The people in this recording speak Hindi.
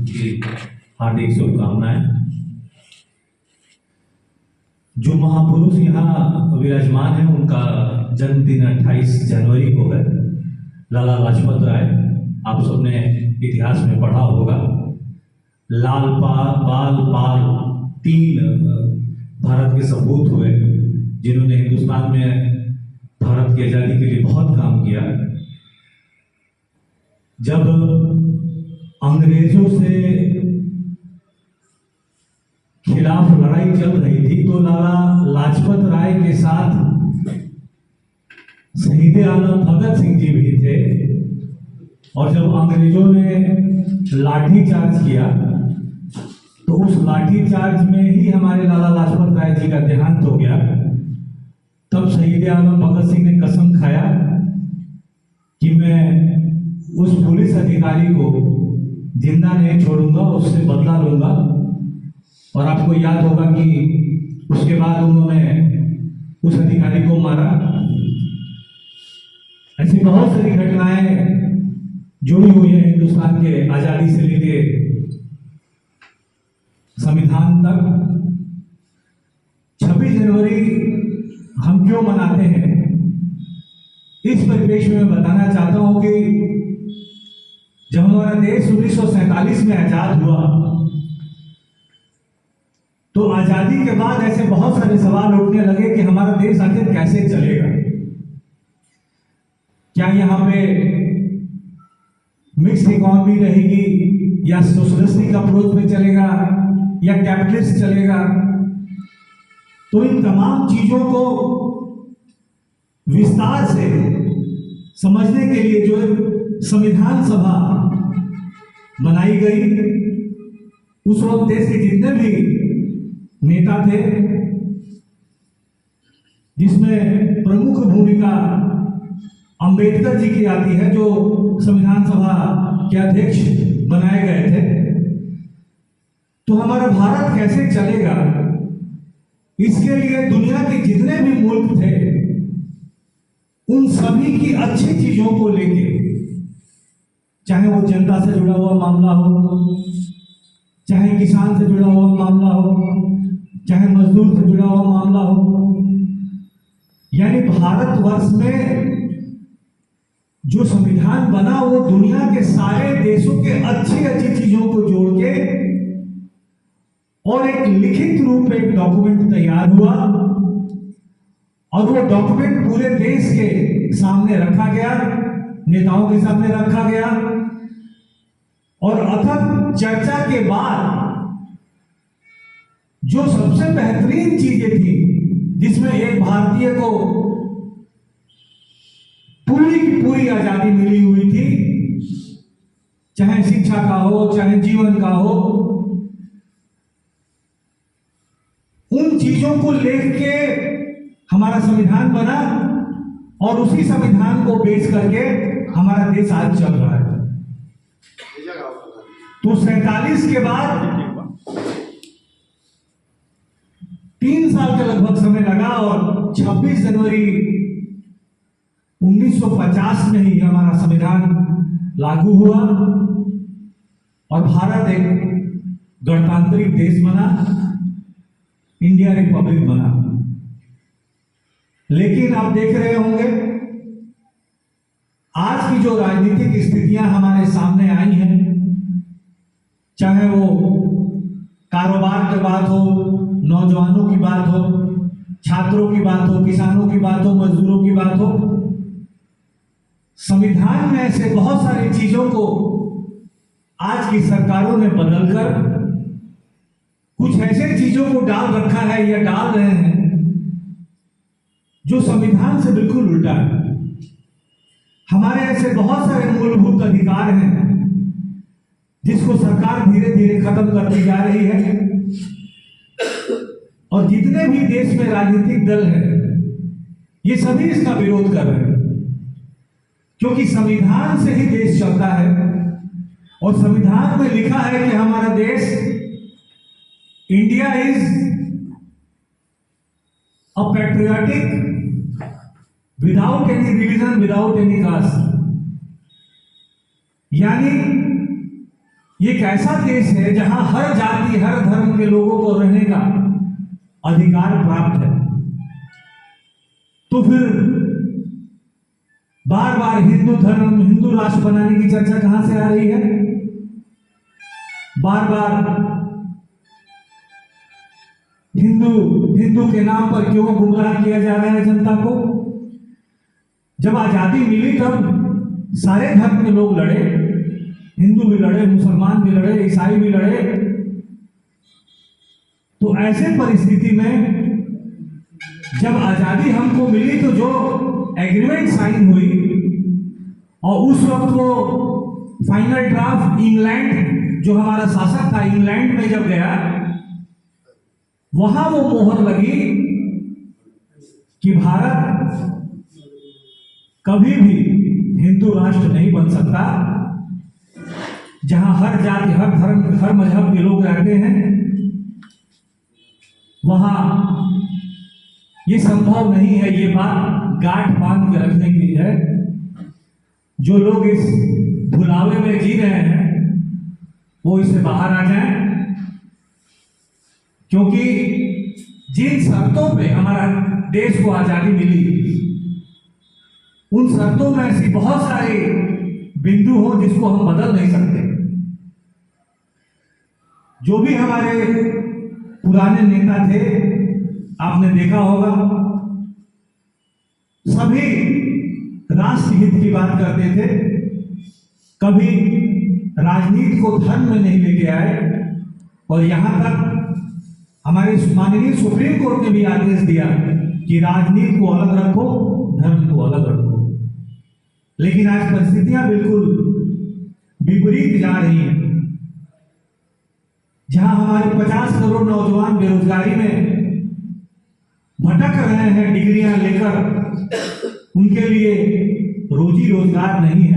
की हार्दिक शुभकामनाएं। जो महापुरुष यहाँ विराजमान हैं उनका जन्मदिन 28 जनवरी को है। लाला लाजपत राय, आप सबने इतिहास में पढ़ा होगा। लाल बाल पाल तीन भारत के सपूत हुए जिन्होंने हिंदुस्तान में भारत की आज़ादी के लिए बहुत काम किया। जब अंग्रेजों से खिलाफ लड़ाई चल रही थी तो लाला लाजपत राय के साथ शहीद आलम भगत सिंह जी भी थे। और जब अंग्रेजों ने लाठी चार्ज किया तो उस लाठी चार्ज में ही हमारे लाला लाजपत राय जी का देहांत हो गया। तब शहीद आलम भगत सिंह ने कसम खाया कि मैं उस पुलिस अधिकारी को जिंदा नहीं छोड़ूंगा, उससे बदला लूंगा। और आपको याद होगा कि उसके बाद उन्होंने उस अधिकारी को मारा। ऐसी बहुत सारी घटनाएं जुड़ी हुई है हिंदुस्तान के आजादी से लेके संविधान तक। 26 जनवरी हम क्यों मनाते हैं, इस परिप्रेक्ष्य में मैं बताना चाहता हूं कि जब हमारा देश 1947 में आजाद हुआ तो आजादी के बाद ऐसे बहुत सारे सवाल उठने लगे कि हमारा देश आखिर कैसे चलेगा। क्या यहाँ पे मिक्स्ड इकोनॉमी रहेगी, या सोशलिस्टिक अप्रोच में चलेगा, या कैपिटलिस्ट चलेगा। तो इन तमाम चीजों को विस्तार से समझने के लिए जो संविधान सभा बनाई गई, उस वक्त देश के जितने भी नेता थे, जिसमें प्रमुख भूमिका अंबेडकर जी की आती है, जो संविधान सभा के अध्यक्ष बनाए गए थे। तो हमारा भारत कैसे चलेगा, इसके लिए दुनिया के जितने भी मुल्क थे उन सभी की अच्छी चीजों को लेके, चाहे वो जनता से जुड़ा हुआ मामला हो, चाहे किसान से जुड़ा हुआ मामला हो, चाहे मजदूर से जुड़ा हुआ मामला हो, यानी भारतवर्ष में जो संविधान बना वो दुनिया के सारे देशों के अच्छी अच्छी चीजों को जोड़ के और एक लिखित रूप में एक डॉक्यूमेंट तैयार हुआ। और वो डॉक्यूमेंट पूरे देश के सामने रखा गया, नेताओं के सामने रखा गया। और अथक चर्चा के बाद जो सबसे बेहतरीन चीजें थी, जिसमें एक भारतीय को पूरी की पूरी आजादी मिली हुई थी, चाहे शिक्षा का हो, चाहे जीवन का हो, उन चीजों को लेके हमारा संविधान बना। और उसी संविधान को बेच करके हमारा देश आज चल रहा है। तो 47 के बाद 3 साल के लगभग समय लगा और 26 जनवरी 1950 में ही हमारा संविधान लागू हुआ और भारत एक गणतांत्रिक देश बना, इंडिया रिपब्लिक बना। लेकिन आप देख रहे होंगे आज की जो राजनीतिक स्थितियां हमारे सामने आई हैं, चाहे वो कारोबार की बात हो, नौजवानों की बात हो, छात्रों की बात हो, किसानों की बात हो, मजदूरों की बात हो, संविधान में ऐसे बहुत सारी चीजों को आज की सरकारों ने बदलकर कुछ ऐसे चीजों को डाल रखा है या डाल रहे हैं जो संविधान से बिल्कुल उल्टा है। हमारे ऐसे बहुत सारे मूलभूत अधिकार हैं जिसको सरकार धीरे धीरे खत्म करती जा रही है। और जितने भी देश में राजनीतिक दल हैं, ये सभी इसका विरोध कर रहे हैं, क्योंकि संविधान से ही देश चलता है। और संविधान में लिखा है कि हमारा देश, India is a patriotic without any religion, without any caste. यानी ये एक ऐसा देश है जहां हर जाति हर धर्म के लोगों को रहने का अधिकार प्राप्त है। तो फिर बार बार हिंदू धर्म हिंदू राष्ट्र बनाने की चर्चा कहां से आ रही है? बार बार हिंदू के नाम पर क्यों गुमराह किया जा रहा है जनता को? जब आजादी मिली तब सारे धर्म के लोग लड़े, हिंदू भी लड़े, मुसलमान भी लड़े, ईसाई भी लड़े। तो ऐसे परिस्थिति में जब आजादी हमको मिली तो जो एग्रीमेंट साइन हुई और उस वक्त वो फाइनल ड्राफ्ट इंग्लैंड जो हमारा शासक था इंग्लैंड में जब गया, वहां वो मोहर लगी कि भारत कभी भी हिंदू राष्ट्र नहीं बन सकता, जहां हर जाति हर धर्म हर मजहब के लोग रहते हैं। वहां ये संभव नहीं है। ये बात गांठ बांध के रखने की है। जो लोग इस भुलावे में जी रहे हैं वो इससे बाहर आ जाएं, क्योंकि जिन शर्तों पे हमारा देश को आजादी मिली उन शर्तों में ऐसी बहुत सारे बिंदु हो जिसको हम बदल नहीं सकते। जो भी हमारे पुराने नेता थे आपने देखा होगा, सभी राष्ट्र हित की बात करते थे, कभी राजनीति को धर्म में नहीं लेके आए। और यहां तक हमारे माननीय सुप्रीम कोर्ट ने भी आदेश दिया कि राजनीति को अलग रखो, धर्म को अलग रखो। लेकिन आज परिस्थितियां बिल्कुल विपरीत जा रही हैं। जहां हमारे 50 करोड़ नौजवान बेरोजगारी में भटक रहे हैं डिग्रियां लेकर, उनके लिए रोजी रोजगार नहीं है।